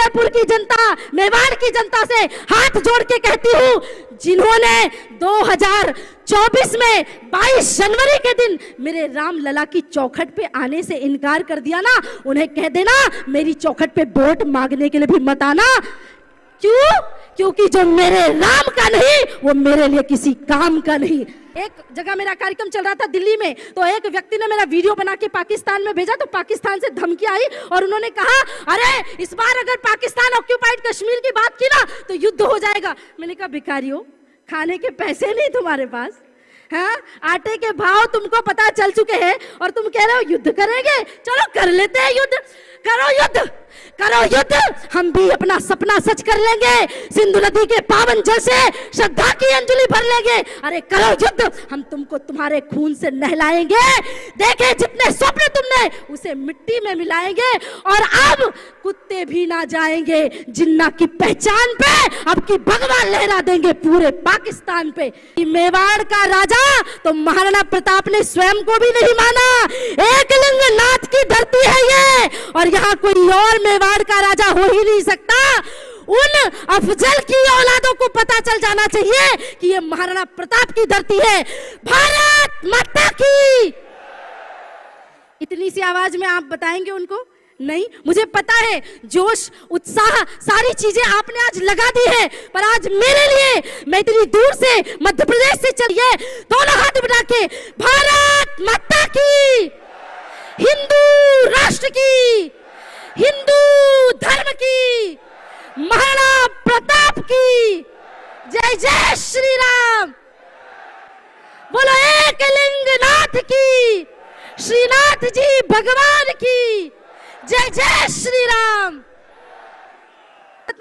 उदयपुर की जनता, मेवाड़ की जनता से हाथ जोड़ के कहती हूं, जिन्होंने 2024 में 22 जनवरी के दिन मेरे रामलला की चौखट पे आने से इनकार कर दिया ना, उन्हें कह देना मेरी चौखट पे वोट मांगने के लिए भी मत आना। क्यों? क्योंकि जो मेरे राम का नहीं वो मेरे लिए किसी काम का नहीं। एक जगह मेरा कार्यक्रम चल रहा था दिल्ली में, तो एक व्यक्ति ने मेरा वीडियो बना के पाकिस्तान में भेजा, तो पाकिस्तान से धमकी आई और उन्होंने कहा अरे इस बार अगर पाकिस्तान ऑक्यूपाइड कश्मीर की बात की ना तो युद्ध हो जाएगा। मैंने कहा भिखारियों, खाने के पैसे नहीं तुम्हारे पास, हाँ? आटे के भाव तुमको पता चल चुके हैं और तुम कह रहे हो युद्ध करेंगे। चलो कर लेते हैं युद्ध, करो युद्ध, करो युद्ध, हम भी अपना सपना सच कर लेंगे, सिंधु नदी के पावन जल से श्रद्धा की अंजलि भर लेंगे। अरे करो युद्ध, हम तुमको तुम्हारे खून से नहलाएंगे, देखे जितने स्वप्न तुमने उसे मिट्टी में मिलाएंगे और अब कुत्ते भी ना जाएंगे जिन्ना की पहचान पे, अब की भगवा लहरा देंगे पूरे पाकिस्तान पे। मेवाड़ का राजा तो महाराणा प्रताप ने स्वयं को भी नहीं माना, एकलिंग नाथ की धरती है ये और यहाँ कोई और मेवाड़ का राजा हो ही नहीं सकता। उन अफजल की औलादों को पता चल जाना चाहिए कि ये महाराणा प्रताप की धरती है। भारत माता की। इतनी सी आवाज में आप बताएंगे उनको? नहीं, मुझे पता है जोश उत्साह सारी चीजें आपने आज लगा दी है, पर आज मेरे लिए, मैं इतनी दूर से मध्य प्रदेश से चलिए, दोनों हाथ बढ़ा के भारत माता की, हिंदू राष्ट्र की, हिंदू धर्म की, महाराणा प्रताप की जय जय श्री राम। बोलो एकलिंग नाथ की, श्रीनाथ जी भगवान की जय जय श्री राम।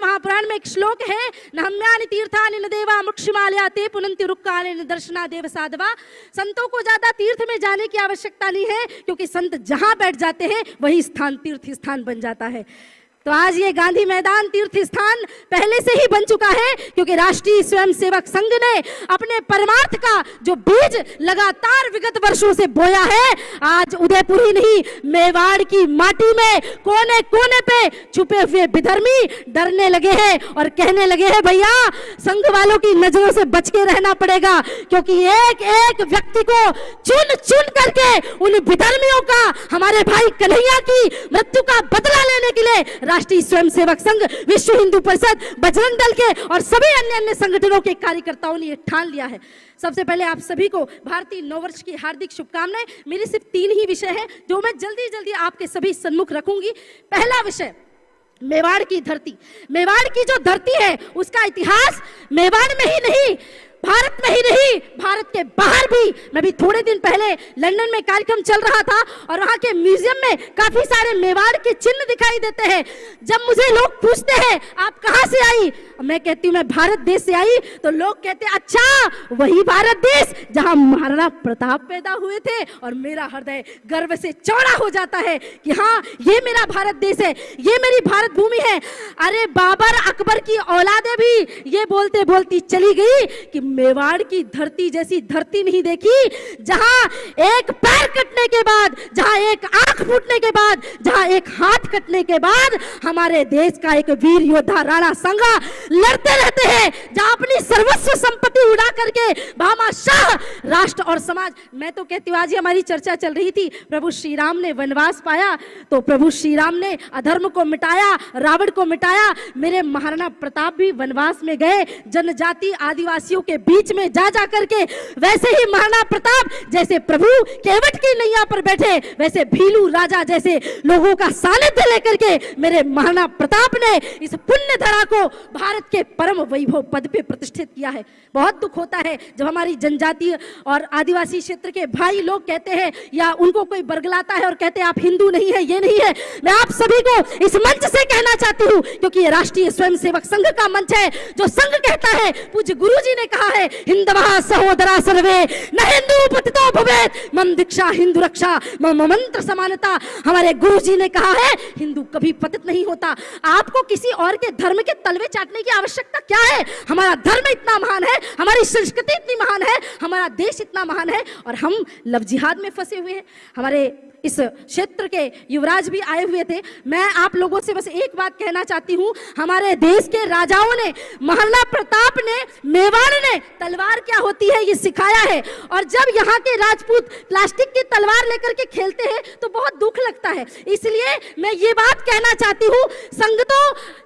महापुराण में एक श्लोक है, नहम्यानि तीर्थानि न देवा मुक्षिमालया ते पुनन्ति रुक्काले दर्शना देव साधवा। संतों को ज्यादा तीर्थ में जाने की आवश्यकता नहीं है, क्योंकि संत जहां बैठ जाते हैं वही स्थान तीर्थ स्थान बन जाता है। तो आज ये गांधी मैदान तीर्थ स्थान पहले से ही बन चुका है, क्योंकि राष्ट्रीय स्वयंसेवक संघ ने अपने परमार्थ का जो बीज लगातार विगत वर्षों से बोया है, आज उदयपुर ही नहीं मेवाड़ की माटी में कोने कोने पे छुपे हुए विधर्मी डरने लगे हैं और कहने लगे हैं भैया संघ वालों की नजरों से बच के रहना पड़ेगा, क्योंकि एक एक व्यक्ति को चुन चुन करके उन विधर्मियों का, हमारे भाई कन्हैया की मृत्यु का बदला लेने के लिए राष्ट्रीय स्वयंसेवक संघ, विश्व हिंदू परिषद, बजरंग दल के और सभी अन्य संगठनों के कार्यकर्ताओं ने ठान लिया है। सबसे पहले आप सभी को भारतीय नववर्ष की हार्दिक शुभकामनाएं। मेरे सिर्फ 3 ही विषय हैं जो मैं जल्दी जल्दी आपके सभी सम्मुख रखूंगी। पहला विषय मेवाड़ की धरती। मेवाड़ की जो धरती है उसका इतिहास मेवाड़ में ही नहीं, भारत में ही नहीं, भारत के बाहर भी। मैं भी थोड़े दिन पहले लंदन में कार्यक्रम चल रहा था और वहां के म्यूजियम में काफी सारे मेवाड़ के चिन्ह दिखाई देते हैं। जब मुझे लोग पूछते हैं आप कहां से आई, मैं कहती हूं मैं भारत देश से आई, तो लोग कहते हैं अच्छा वही भारत देश जहां महाराणा प्रताप पैदा हुए थे, और मेरा हृदय गर्व से चौड़ा हो जाता है कि हाँ ये मेरा भारत देश है, ये मेरी भारत भूमि है। अरे बाबर अकबर की औलादे भी ये बोलते बोलती चली गई कि मेवाड़ की धरती जैसी धरती नहीं देखी, जहां एक पैर कटने के बाद, जहां एक आंख फूटने के बाद, जहां एक हाथ कटने के बाद हमारे देश का एक वीर योद्धा राणा संगा लड़ते रहते हैं, जहां अपनी सर्वस्व संपत्ति उड़ा करके भामाशाह राष्ट्र और समाज। मैं तो कहती हूँ आज ही हमारी चर्चा चल रही थी, प्रभु श्री राम ने वनवास पाया तो प्रभु श्री राम ने अधर्म को मिटाया, रावण को मिटाया। मेरे महाराणा प्रताप भी वनवास में गए, जनजाति आदिवासियों के बीच में जा जा करके। वैसे ही महाराणा प्रताप जैसे प्रभु केवट की नैया पर बैठे, वैसे भीलू राजा जैसे लोगों का सानिध्य लेकर के मेरे महाराणा प्रताप ने इस पुण्य धरा को भारत के परम वैभव पद पे प्रतिष्ठित किया है। बहुत दुख होता है जब हमारी जनजाति और आदिवासी क्षेत्र के भाई लोग कहते हैं या उनको कोई बरगलाता है और कहते हैं आप हिंदू नहीं है, ये नहीं है। मैं आप सभी को इस मंच से कहना चाहती हूँ, क्योंकि ये राष्ट्रीय स्वयंसेवक संघ का मंच है, जो संघ कहता है, पूज्य गुरु जी ने कहा है हिंदवः सहोदरा सर्वे न हिंदू पतितो भवेत्, मम दीक्षा हिंदू रक्षा मम मंत्र समानता। हमारे गुरु जी ने कहा है हिंदू कभी पतित नहीं होता। आपको किसी और के धर्म के तलवे चाटने की आवश्यकता क्या है? हमारा धर्म इतना महान है, हमारी संस्कृति इतनी महान है, हमारा देश इतना महान है, और हम लव जिहाद में फंसे हुए हैं। हमारे इस क्षेत्र के युवराज भी आए हुए थे। मैं आप लोगों से बस एक बात कहना चाहती हूँ, हमारे देश के राजाओं ने, महाराणा प्रताप ने, मेवाड़ ने तलवार क्या होती है ये सिखाया है। और जब यहाँ के राजपूत प्लास्टिक की तलवार लेकर के खेलते हैं तो बहुत दुख लगता है। इसलिए मैं ये बात कहना चाहती हूँ, संघ तो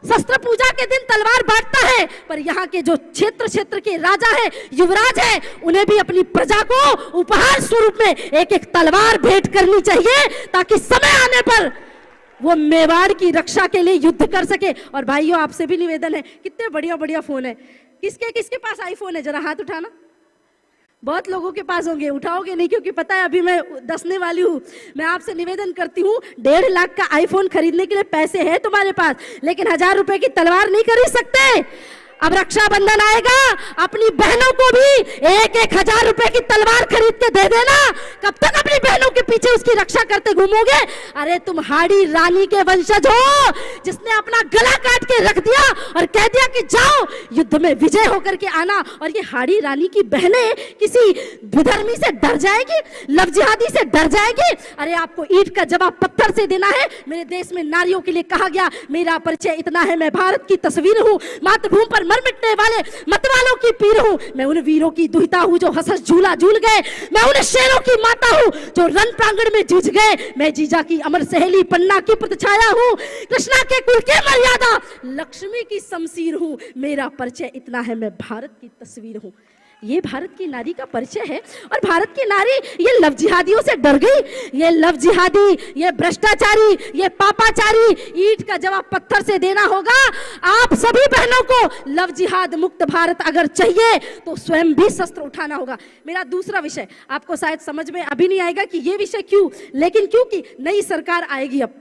शस्त्र पूजा के दिन तलवार बांटता है, पर यहाँ के जो क्षेत्र के राजा है, युवराज है, उन्हें भी अपनी प्रजा को उपहार स्वरूप में एक एक तलवार भेंट करनी चाहिए, ताकि समय आने पर वो मेवाड़ की रक्षा के लिए युद्ध कर सके। और भाइयों, आपसे भी निवेदन है, कितने बढ़िया बढ़िया फोन है, किसके किसके पास आईफोन है, जरा हाथ उठाना। बहुत लोगों के पास होंगे, उठाओगे नहीं क्योंकि पता है अभी मैं दसने वाली हूँ। मैं आपसे निवेदन करती हूँ, 1.5 लाख का आईफोन खरीदने के लिए पैसे है तुम्हारे पास, लेकिन 1000 रुपए की तलवार नहीं खरीद सकते। अब रक्षाबंधन आएगा, अपनी बहनों को भी 1-1 हजार रुपए की तलवार खरीद के दे देना। कब तक अपनी बहनों के पीछे उसकी रक्षा करते घूमोगे? अरे तुम हाड़ी रानी के वंशज हो, जिसने अपना गला काट के रख दिया और कह दिया कि जाओ युद्ध में विजय होकर के आना। और ये हाड़ी रानी की बहनें किसी विधर्मी से डर जाएगी, लव जिहादी से डर जाएगी? अरे आपको ईंट का जवाब पत्थर से देना है। मेरे देश में नारियों के लिए कहा गया, मेरा परिचय इतना है, मैं भारत की तस्वीर हूँ, मातृभूमि पर मर मिटने वाले मतवालों की पीर हूं, मैं उन वीरों की दुहिता हूं जो हंस झूला झूल गए, मैं उन शेरों की माता हूं जो रण प्रांगण में जूझ गए, मैं जीजा की अमर सहेली, पन्ना की प्रतिछाया हूं, कृष्णा के कुल के मर्यादा, लक्ष्मी की शमशीर हूं, मेरा परिचय इतना है, मैं भारत की तस्वीर हूं। ये भारत की नारी का परिचय है। और भारत की नारी ये लव जिहादियों से डर गई। ये लव जिहादी, ये भ्रष्टाचारी, ये पापाचारी, ईंट का जवाब पत्थर से देना होगा। आप सभी बहनों को लव जिहाद मुक्त भारत अगर चाहिए तो स्वयं भी शस्त्र उठाना होगा। मेरा दूसरा विषय आपको शायद समझ में अभी नहीं आएगा कि ये विषय क्यों, लेकिन क्योंकि नई सरकार आएगी, अब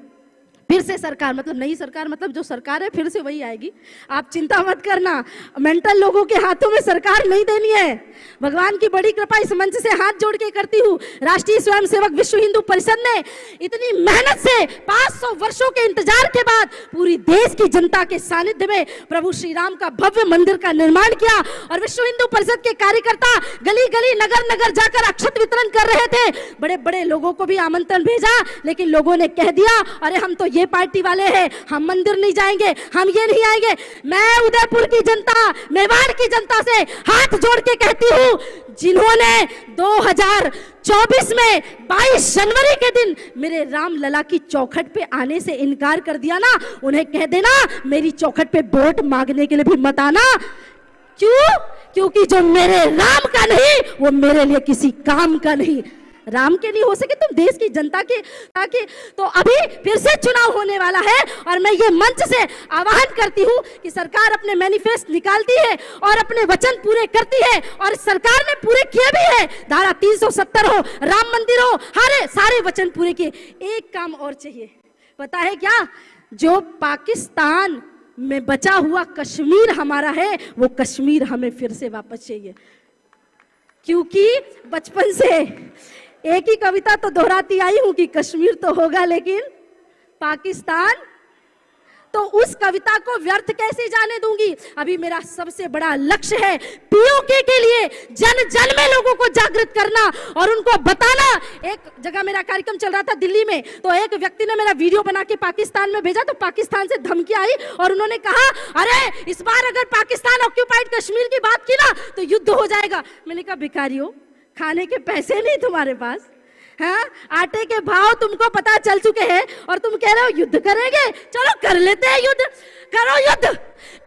फिर से सरकार, मतलब नई सरकार, मतलब जो सरकार है फिर से वही आएगी। आप चिंता मत करना, मेंटल लोगों के हाथों में सरकार नहीं देनी है। भगवान की बड़ी कृपा इस मंच से हाथ जोड़ के करती हूँ। राष्ट्रीय स्वयंसेवक विश्व हिंदू परिषद ने इतनी मेहनत से 500 वर्षों के इंतजार के बाद पूरी देश की जनता के सानिध्य में प्रभु श्री राम का भव्य मंदिर का निर्माण किया। और विश्व हिंदू परिषद के कार्यकर्ता गली गली नगर नगर जाकर अक्षत वितरण कर रहे थे। बड़े बड़े लोगों को भी आमंत्रण भेजा, लेकिन लोगों ने कह दिया, अरे हम तो ये पार्टी वाले हैं, हम मंदिर नहीं जाएंगे, हम ये नहीं आएंगे। मैं उदयपुर की जनता, मेवाड़ की जनता से हाथ जोड़ के कहती हूँ, जिन्होंने 2024 में 22 जनवरी के दिन मेरे राम लला की चौखट पे आने से इनकार कर दिया ना, उन्हें कह देना मेरी चौखट पे वोट मांगने के लिए भी मत आना। क्यों? क्योंकि जो मेरे राम का नहीं वो मेरे लिए किसी काम का नहीं। राम के नहीं हो सके तुम देश की जनता के, ताकि तो अभी फिर से चुनाव होने वाला है। और मैं ये मंच से आह्वान करती हूँ कि सरकार अपने मैनिफेस्ट निकालती है और अपने वचन पूरे करती है, और सरकार ने पूरे किए भी है। धारा 370 हो, राम मंदिर हो, सारे वचन पूरे किए। एक काम और चाहिए, पता है क्या? जो पाकिस्तान में बचा हुआ कश्मीर हमारा है, वो कश्मीर हमें फिर से वापस चाहिए। क्योंकि बचपन से एक ही कविता तो दोहराती आई हूं कि कश्मीर तो होगा लेकिन पाकिस्तान, तो उस कविता को व्यर्थ कैसे जाने दूंगी। अभी मेरा सबसे बड़ा लक्ष्य है पीओके के लिए जन जन में लोगों को जागृत करना और उनको बताना। एक जगह मेरा कार्यक्रम चल रहा था दिल्ली में, तो एक व्यक्ति ने मेरा वीडियो बना के पाकिस्तान में भेजा, तो पाकिस्तान से धमकी आई और उन्होंने कहा, अरे इस बार अगर पाकिस्तान ऑक्यूपाइड कश्मीर की बात की ना तो युद्ध हो जाएगा। मैंने कहा, भिखारियों, खाने के पैसे नहीं तुम्हारे पास, हाँ? आटे के भाव तुमको पता चल चुके हैं और तुम कह रहे हो युद्ध करेंगे। चलो कर लेते हैं युद्ध, करो युद्ध,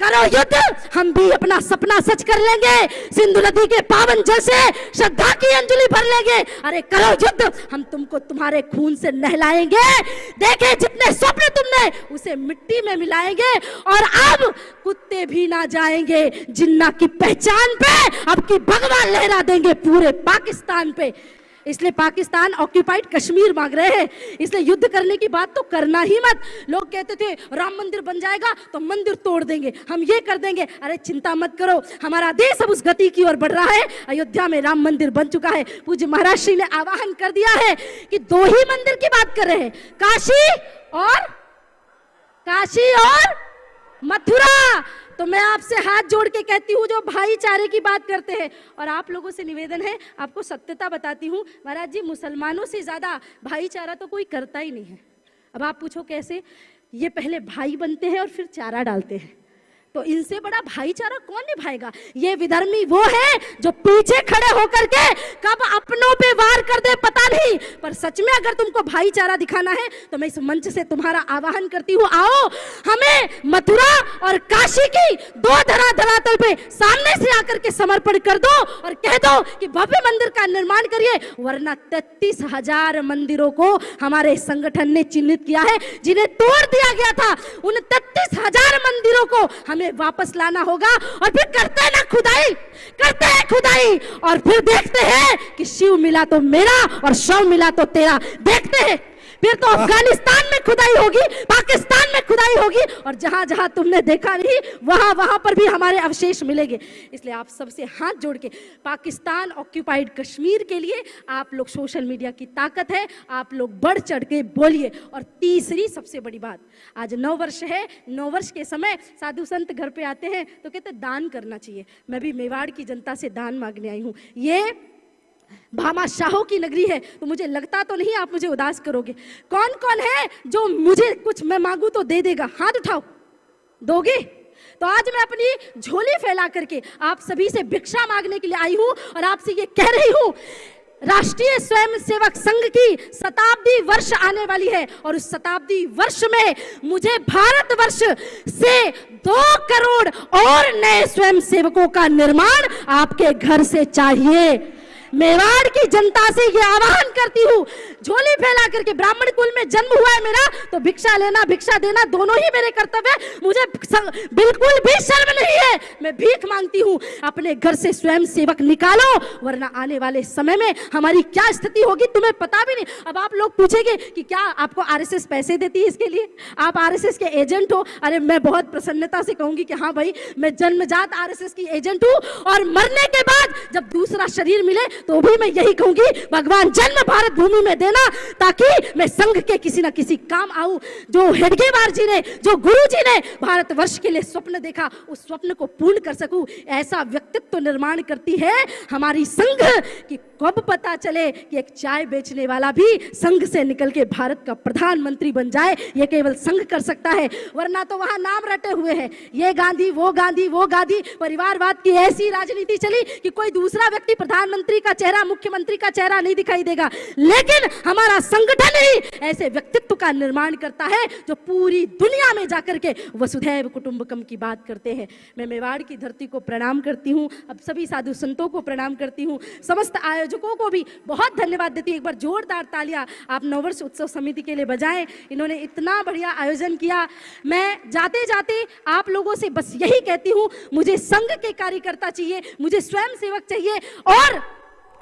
करो युद्ध, हम भी अपना सपना सच कर लेंगे। सिंधु नदी के पावन जल से श्रद्धा की अंजलि भर लेंगे। अरे करो युद्ध, हम तुमको तुम्हारे खून से नहलाएंगे। देखे जितने स्वप्न तुमने उसे मिट्टी में मिलाएंगे। और अब कुत्ते भी ना जाएंगे जिन्ना की पहचान पे, अब की भगवा लहरा देंगे पूरे पाकिस्तान पे। इसलिए पाकिस्तान ऑक्यूपाइड कश्मीर मांग रहे हैं, इसलिए युद्ध करने की बात तो करना ही मत। लोग कहते थे राम मंदिर बन जाएगा तो मंदिर तोड़ देंगे, हम ये कर देंगे। अरे चिंता मत करो, हमारा देश अब उस गति की ओर बढ़ रहा है। अयोध्या में राम मंदिर बन चुका है। पूज्य महाराज श्री ने आह्वान कर दिया है कि 2 ही मंदिर की बात कर रहे हैं, काशी और मथुरा। तो मैं आपसे हाथ जोड़ के कहती हूँ जो भाईचारे की बात करते हैं, और आप लोगों से निवेदन है, आपको सत्यता बताती हूँ महाराज जी, मुसलमानों से ज्यादा भाईचारा तो कोई करता ही नहीं है। अब आप पूछो कैसे? ये पहले भाई बनते हैं और फिर चारा डालते हैं, तो इनसे बड़ा भाईचारा कौन निभाएगा? ये विधर्मी वो है जो पीछे खड़े होकर के कब अपनों पे वार कर दे पता नहीं, पर सच में अगर तुमको भाईचारा दिखाना है तो मैं इस मंच से तुम्हारा आह्वान करती हूँ, आओ हमें मथुरा और काशी की दो धरातल पे सामने से आकर के समर्पण कर दो और कह दो कि भव्य मंदिर का निर्माण करिए, वरना 33,000 मंदिरों को हमारे संगठन ने चिन्हित किया है जिन्हें तोड़ दिया गया था। उन 33,000 मंदिरों को हमें वापस लाना होगा, और फिर करते हैं ना खुदाई, और फिर देखते हैं कि शिव मिला तो मेरा और शव मिला तो तेरा। देखते हैं फिर तो अफगानिस्तान में खुदाई होगी, पाकिस्तान में खुदाई होगी, और जहां जहां तुमने देखा नहीं वहां पर भी हमारे अवशेष मिलेंगे। इसलिए आप सबसे हाथ जोड़ के पाकिस्तान ऑक्यूपाइड कश्मीर के लिए आप लोग, सोशल मीडिया की ताकत है, आप लोग बढ़ चढ़ के बोलिए। और तीसरी सबसे बड़ी बात, आज 9 वर्ष है, 9 वर्ष के समय साधु संत घर पे आते हैं तो कहते दान करना चाहिए। मैं भी मेवाड़ की जनता से दान मांगने आई हूँ। ये भामाशाहों की नगरी है, तो मुझे लगता तो नहीं आप मुझे उदास करोगे। कौन कौन है जो मुझे कुछ मैं मांगू तो दे देगा? हाथ उठाओ, दोगे? तो आज मैं अपनी झोली फैला करके आप सभी से भिक्षा मांगने के लिए आई हूं, और आपसे ये कह रही हूं, राष्ट्रीय स्वयंसेवक संघ की शताब्दी वर्ष आने वाली है, और उस शताब्दी वर्ष में मुझे भारतवर्ष से 2 करोड़ और नए स्वयंसेवकों का निर्माण आपके घर से चाहिए। मेवाड़ की जनता से ये आह्वान करती हूँ, झोली फैला करके, ब्राह्मण कुल में जन्म हुआ है मेरा, तो भिक्षा लेना भिक्षा देना दोनों ही मेरे कर्तव्य है, मुझे बिल्कुल भी शर्म नहीं है। मैं भीख मांगती हूँ, अपने घर से स्वयं सेवक निकालो, वरना आने वाले समय में हमारी क्या स्थिति होगी तुम्हें पता भी नहीं। अब आप लोग पूछेंगे कि क्या आपको आरएसएस पैसे देती है इसके लिए? आप आरएसएस के एजेंट हो? अरे मैं बहुत प्रसन्नता से कहूंगी कि हाँ भाई, मैं जन्मजात आरएसएस की एजेंट हूँ, और मरने के बाद जब दूसरा शरीर मिले तो भी मैं यही कहूंगी, भगवान जन्म भारत भूमि में देना, ताकि मैं संघ के किसी ना किसी काम आऊं। जो हेडगेवार जी ने, जो गुरु जी ने भारतवर्ष के लिए स्वप्न देखा, उस स्वप्न को पूर्ण कर सकूं, ऐसा व्यक्तित्व निर्माण करती है हमारी संघ कि कब पता चले कि एक चाय बेचने वाला भी संघ से निकल के भारत का प्रधानमंत्री बन जाए। ये केवल संघ कर सकता है, वरना तो वहां नाम रटे हुए हैं, ये गांधी, वो गांधी, वो गांधी। परिवारवाद की ऐसी राजनीति चली कि कोई दूसरा व्यक्ति प्रधानमंत्री का चेहरा, मुख्यमंत्री का चेहरा नहीं दिखाई देगा, लेकिन हमारा संगठन ही ऐसे व्यक्तित्व का निर्माण करता है जो पूरी दुनिया में जाकर के वसुधैव कुटुंबकम की बात करते हैं। मैं मेवाड़ की धरती को प्रणाम करती हूँ, अब सभी साधु संतों को प्रणाम करती हूँ, समस्त आयोजकों को भी बहुत धन्यवाद देती हूँ। एक बार जोरदार तालियां आप नववर्ष उत्सव समिति के लिए बजाएं, इन्होंने इतना बढ़िया आयोजन किया। मैं जाते जाते आप लोगों से बस यही कहती हूँ, मुझे संघ के कार्यकर्ता चाहिए, मुझे स्वयं सेवक चाहिए, और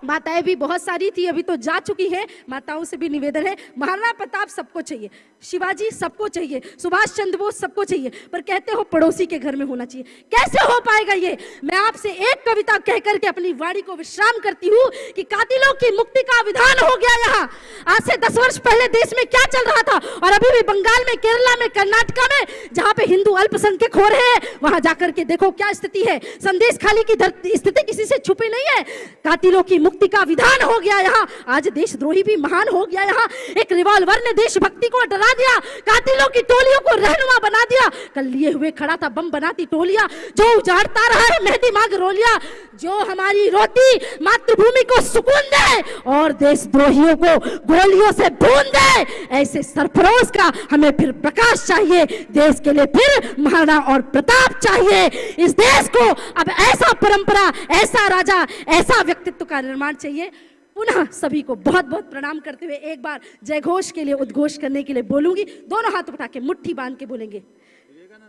माताएं भी बहुत सारी थी, अभी तो जा चुकी हैं, माताओं से भी निवेदन है, महाराणा प्रताप सबको चाहिए, शिवाजी सबको चाहिए, सुभाष चंद्र बोस सबको चाहिए, पर कहते हो पड़ोसी के घर में होना चाहिए। कैसे हो पाएगा ये? मैं आपसे एक कविता कह करके अपनी वाणी को विश्राम करती हूँ कि कातिलों की मुक्ति का विधान हो गया यहाँ। आज से 10 वर्ष पहले देश में क्या चल रहा था, और अभी भी बंगाल में, केरला में, कर्नाटका में, जहां पे हिंदू अल्पसंख्यक हो रहे हैं, वहां जाकर के देखो क्या स्थिति है। संदेश खाली की स्थिति किसी से छुपी नहीं है। कातिलों की मुक्ति का विधान हो गया यहाँ। आज देशद्रोही भी महान हो गया यहाँ। एक रिवॉल्वर ने देशभक्ति को डरा दिया, कातिलों की टोलियों को रहनुमा बना दिया। कल लिए हुए खड़ा था बम बनाती टोलियां, जो उजाड़ता रहा है मेहंदी मांग रोलिया, जो हमारी रोटी मातृभूमि को सुकून दे और देशद्रोहियों को गोलियों से भून दे, ऐसे सरफरोश का हमें फिर प्रकाश चाहिए। देश के लिए फिर महाराणा और प्रताप चाहिए। इस देश को अब ऐसा परंपरा, ऐसा राजा, ऐसा व्यक्तित्व का निर्माण चाहिए। पुनः सभी को बहुत बहुत प्रणाम करते हुए एक बार जय घोष के लिए, उद्घोष करने के लिए बोलूंगी। दोनों हाथ उठा के मुट्ठी बांध के बोलेंगे।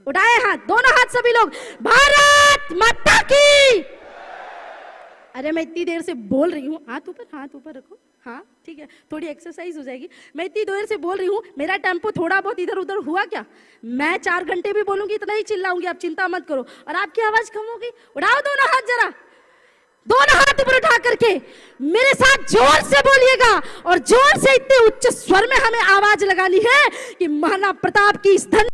उठाए हाथ, दोनों हाथ सभी लोग, भारत माता की। अरे मैं इतनी देर से बोल रही हूँ, हाथ ऊपर रखो, हाँ ठीक है, थोड़ी एक्सरसाइज हो जाएगी। मैं इतनी देर से बोल रही हूँ, मेरा टेम्पो थोड़ा बहुत इधर उधर हुआ क्या? मैं 4 घंटे भी बोलूंगी, इतना ही चिल्लाऊंगी, आप चिंता मत करो। और आपकी आवाज कम होगी। उठाओ दोनों हाथ जरा, दोनों हाथ ऊपर उठा करके मेरे साथ जोर से बोलिएगा, और जोर से इतने उच्च स्वर में हमें आवाज लगानी है कि महाराणा प्रताप की इस धन